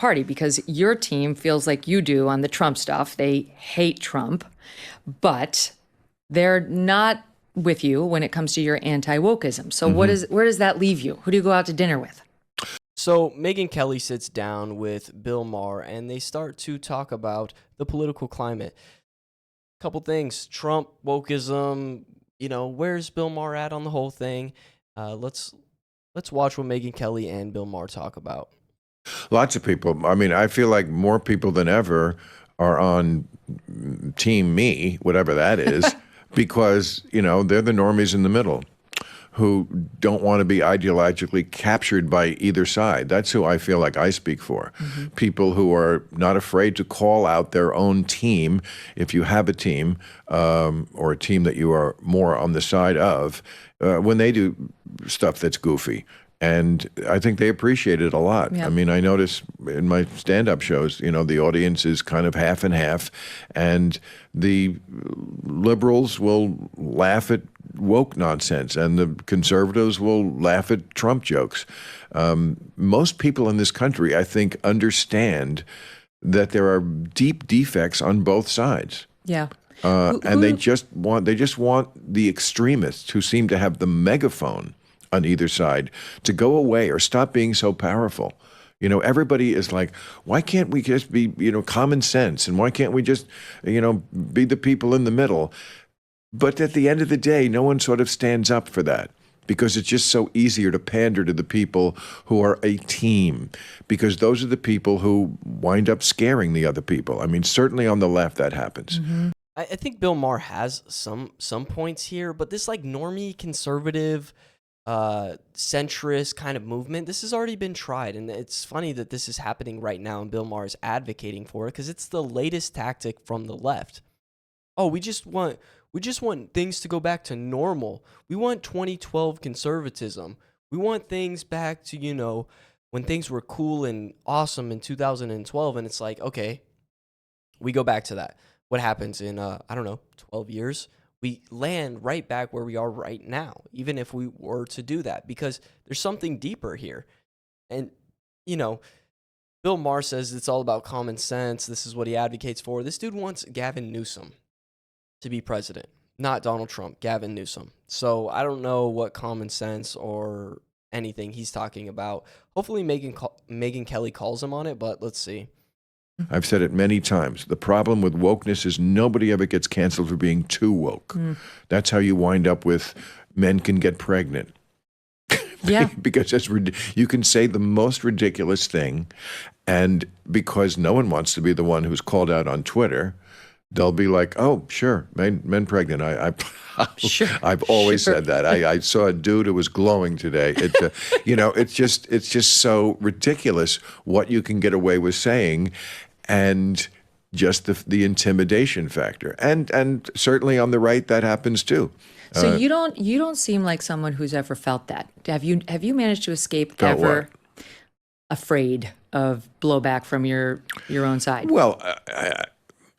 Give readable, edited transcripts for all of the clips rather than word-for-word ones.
party because your team feels like you do on the Trump stuff. They hate Trump, but they're not with you when it comes to your anti-wokeism. So where does that leave you? Who do you go out to dinner with? So Megyn Kelly sits down with Bill Maher and they start to talk about the political climate. Couple things: Trump, wokeism. Where's Bill Maher at on the whole thing? Let's watch what Megyn Kelly and Bill Maher talk about. Lots of people. I mean, I feel like more people than ever are on team me, whatever that is, because, they're the normies in the middle who don't want to be ideologically captured by either side. That's who I feel like I speak for. People who are not afraid to call out their own team, if you have a team, or a team that you are more on the side of, when they do stuff that's goofy. And I think they appreciate it a lot. Yeah. I mean, I notice in my stand-up shows, the audience is kind of half and half, and the liberals will laugh at woke nonsense, and the conservatives will laugh at Trump jokes. Most people in this country, I think, understand that there are deep defects on both sides. Yeah. And they just want the extremists who seem to have the megaphone on either side to go away or stop being so powerful. Everybody is like, why can't we just be, common sense? And why can't we just, be the people in the middle? But at the end of the day, no one sort of stands up for that because it's just so easier to pander to the people who are a team, because those are the people who wind up scaring the other people. I mean, certainly on the left that happens. I think Bill Maher has some points here, but this like normie conservative centrist kind of movement, this has already been tried, and it's funny that this is happening right now and Bill Maher is advocating for it because it's the latest tactic from the left. Oh, we just want things to go back to normal. We want 2012 conservatism. We want things back to, when things were cool and awesome in 2012, and it's like, okay, we go back to that. What happens in 12 years? We land right back where we are right now, even if we were to do that, because there's something deeper here. And, Bill Maher says it's all about common sense. This is what he advocates for. This dude wants Gavin Newsom to be president, not Donald Trump, Gavin Newsom. So I don't know what common sense or anything he's talking about. Hopefully Megyn Kelly calls him on it, but let's see. I've said it many times. The problem with wokeness is nobody ever gets canceled for being too woke. That's how you wind up with men can get pregnant. Yeah. Because you can say the most ridiculous thing, and because no one wants to be the one who's called out on Twitter, they'll be like, "Oh, sure, men pregnant." Sure. I've always said that. I saw a dude who was glowing today. It's just so ridiculous what you can get away with saying, and just the intimidation factor, and certainly on the right that happens too. So you don't seem like someone who's ever felt that. Have you managed to escape Felt ever what? Afraid of blowback from your own side? Well,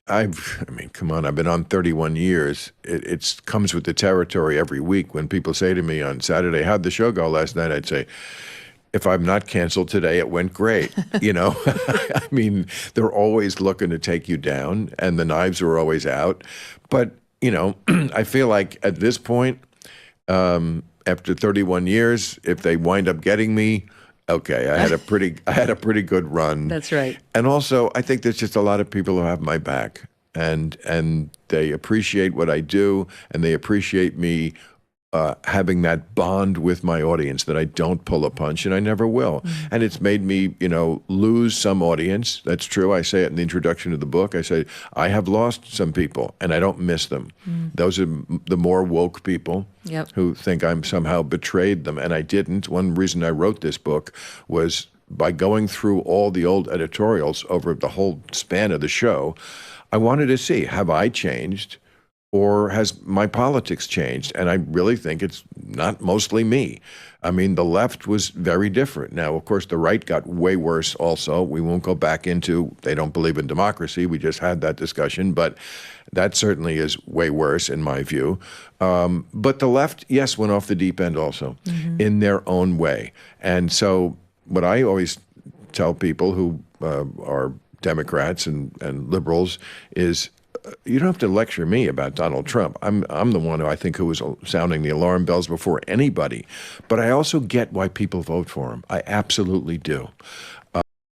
I mean, come on, I've been on 31 years. It comes with the territory every week. When people say to me on Saturday, "How'd the show go last night?" I'd say, if I'm not canceled today, it went great. I mean, they're always looking to take you down, and the knives are always out. But, I feel like at this point, after 31 years, if they wind up getting me, okay, I had a pretty good run. That's right. And also, I think there's just a lot of people who have my back, and they appreciate what I do, and they appreciate me having that bond with my audience, that I don't pull a punch, and I never will. And it's made me, lose some audience. That's true. I say it in the introduction of the book. I say, I have lost some people, and I don't miss them. Those are the more woke people who think I'm somehow betrayed them, and I didn't. One reason I wrote this book was by going through all the old editorials over the whole span of the show. I wanted to see, have I changed? Or has my politics changed? And I really think it's not mostly me. I mean, the left was very different. Now, of course, the right got way worse also. We won't go back into, they don't believe in democracy. We just had that discussion. But that certainly is way worse in my view. But the left, yes, went off the deep end also in their own way. And so what I always tell people who are Democrats and liberals is you don't have to lecture me about Donald Trump. I'm the one who was sounding the alarm bells before anybody. But I also get why people vote for him. I absolutely do.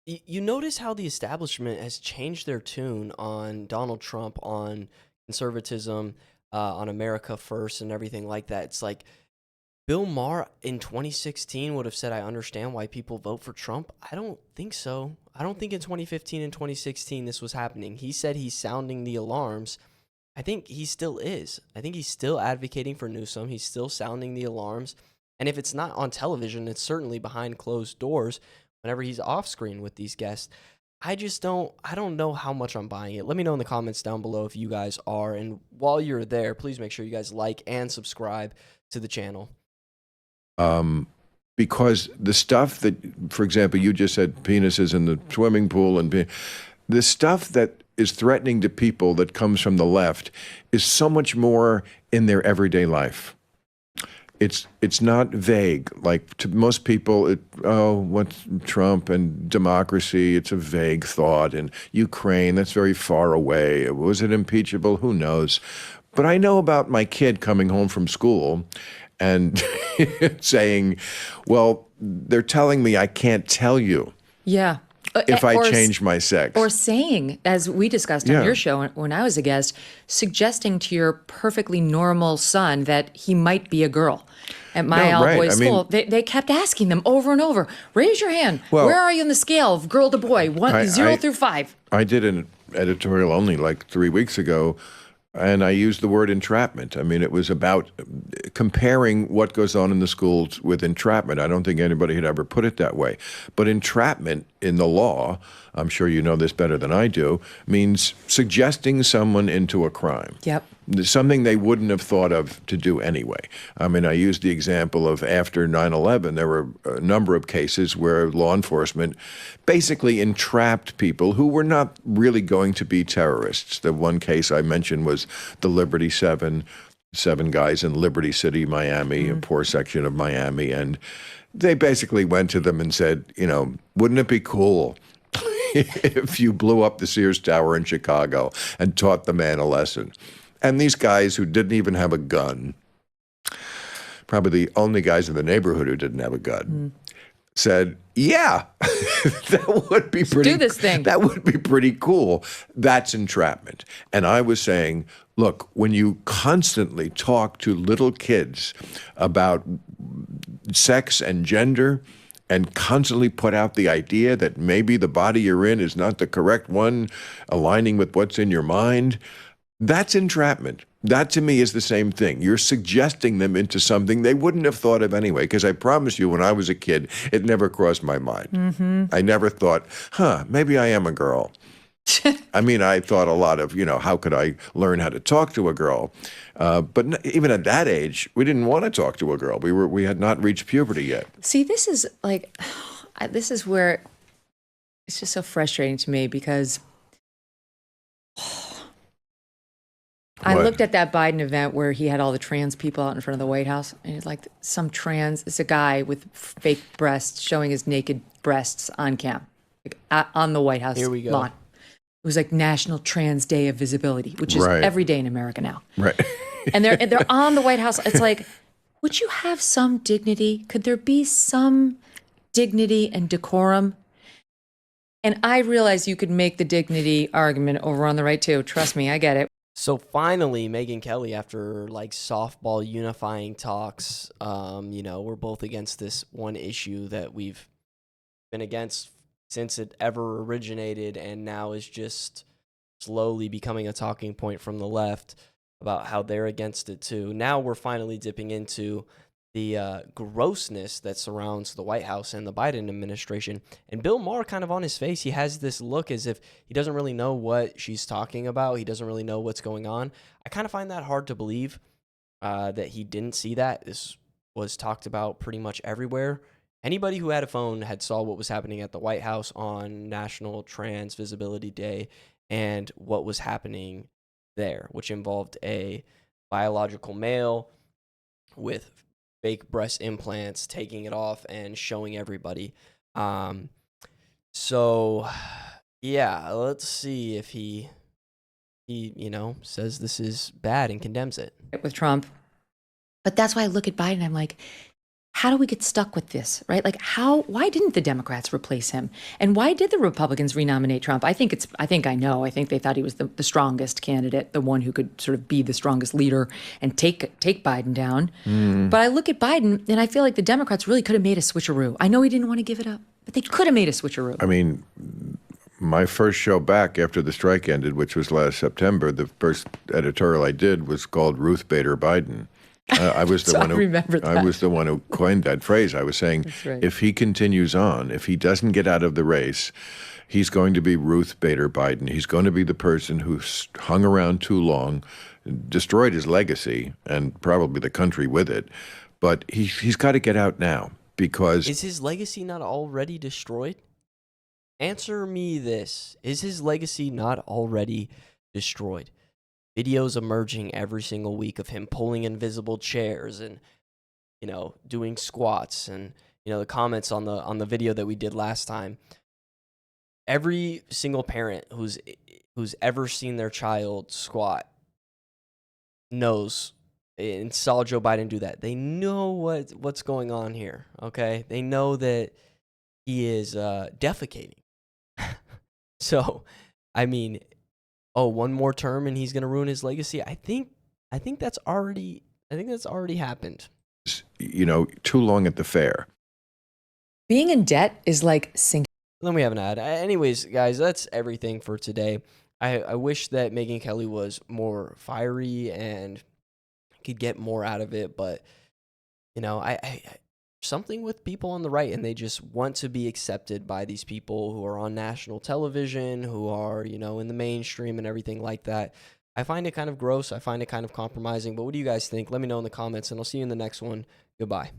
You notice how the establishment has changed their tune on Donald Trump, on conservatism, on America First, and everything like that. It's like Bill Maher in 2016 would have said, I understand why people vote for Trump. I don't think so. I don't think in 2015 and 2016 this was happening. He said he's sounding the alarms. I think he still is. I think he's still advocating for Newsom. He's still sounding the alarms. And if it's not on television, it's certainly behind closed doors whenever he's off screen with these guests. I don't know how much I'm buying it. Let me know in the comments down below if you guys are. And while you're there, please make sure you guys like and subscribe to the channel. Because the stuff that, for example, you just said penises in the swimming pool, and the stuff that is threatening to people that comes from the left is so much more in their everyday life. It's not vague. Like to most people, what's Trump and democracy? It's a vague thought. And Ukraine, that's very far away. Was it impeachable? Who knows? But I know about my kid coming home from school and saying, well, they're telling me I can't tell you Yeah. if I change my sex. Or saying, as we discussed on your show when I was a guest, suggesting to your perfectly normal son that he might be a girl. At my all-boys school, they kept asking them over and over, raise your hand. Well, where are you on the scale of girl to boy, 0 through 5? I did an editorial only like 3 weeks ago, and I used the word entrapment. I mean, it was about comparing what goes on in the schools with entrapment. I don't think anybody had ever put it that way. But entrapment in the law, I'm sure you know this better than I do, means suggesting someone into a crime. Yep. Something they wouldn't have thought of to do anyway. I mean, I used the example of after 9/11, there were a number of cases where law enforcement basically entrapped people who were not really going to be terrorists. The one case I mentioned was the Liberty 7 guys in Liberty City, Miami, a poor section of Miami. And they basically went to them and said, wouldn't it be cool if you blew up the Sears Tower in Chicago and taught the man a lesson? And these guys who didn't even have a gun, probably the only guys in the neighborhood who didn't have a gun, said, yeah, that would be pretty. Do this thing. That would be pretty cool. That's entrapment. And I was saying, look, when you constantly talk to little kids about sex and gender, and constantly put out the idea that maybe the body you're in is not the correct one, aligning with what's in your mind, that's entrapment. That to me is the same thing. You're suggesting them into something they wouldn't have thought of anyway. Because I promise you, when I was a kid, it never crossed my mind. I never thought, maybe I am a girl. I mean, I thought a lot of, how could I learn how to talk to a girl? But even at that age, we didn't want to talk to a girl. We had not reached puberty yet. See, this is where it's just so frustrating to me because I looked at that Biden event where he had all the trans people out in front of the White House, and it's like it's a guy with fake breasts showing his naked breasts on cam, on the White House lawn. It was like National Trans Day of Visibility, which is every day in America now. Right. And they're on the White House. It's like, would you have some dignity? Could there be some dignity and decorum? And I realize you could make the dignity argument over on the right too. Trust me, I get it. So finally, Megyn Kelly, after like softball unifying talks, we're both against this one issue that we've been against since it ever originated, and now is just slowly becoming a talking point from the left about how they're against it too. Now we're finally dipping into the grossness that surrounds the White House and the Biden administration. And Bill Maher, kind of on his face, he has this look as if he doesn't really know what she's talking about. He doesn't really know what's going on. I kind of find that hard to believe that he didn't see that. This was talked about pretty much everywhere. Anybody who had a phone had saw what was happening at the White House on National Trans Visibility Day and what was happening there, which involved a biological male with fake breast implants, taking it off and showing everybody. So, yeah, let's see if he says this is bad and condemns it. with Trump. But that's why I look at Biden, I'm like, how do we get stuck with this, right? Like, why didn't the Democrats replace him? And why did the Republicans renominate Trump? I think they thought he was the strongest candidate, the one who could sort of be the strongest leader and take Biden down. But I look at Biden and I feel like the Democrats really could have made a switcheroo. I know he didn't want to give it up, but they could have made a switcheroo. I mean, my first show back after the strike ended, which was last September, the first editorial I did was called Ruth Bader Biden. I was the So one I who remember that. I was the one who coined that phrase. I was saying, That's right. if he continues on, if he doesn't get out of the race, he's going to be Ruth Bader Biden. He's going to be the person who hung around too long, destroyed his legacy, and probably the country with it. But he's got to get out now because Is his legacy not already destroyed? Answer me this. Is his legacy not already destroyed? Videos emerging every single week of him pulling invisible chairs and, doing squats, and, the comments on the video that we did last time. Every single parent who's ever seen their child squat knows and saw Joe Biden do that. They know what's going on here, okay? They know that he is defecating. So, I mean, one more term and he's going to ruin his legacy. I think that's already happened. too long at the fair. Being in debt is like sinking. Then we have an ad. Anyways, guys, that's everything for today. I wish that Megyn Kelly was more fiery and could get more out of it, but I something with people on the right, and they just want to be accepted by these people who are on national television, who are, in the mainstream and everything like that. I find it kind of gross. I find it kind of compromising. But what do you guys think? Let me know in the comments, and I'll see you in the next one. Goodbye.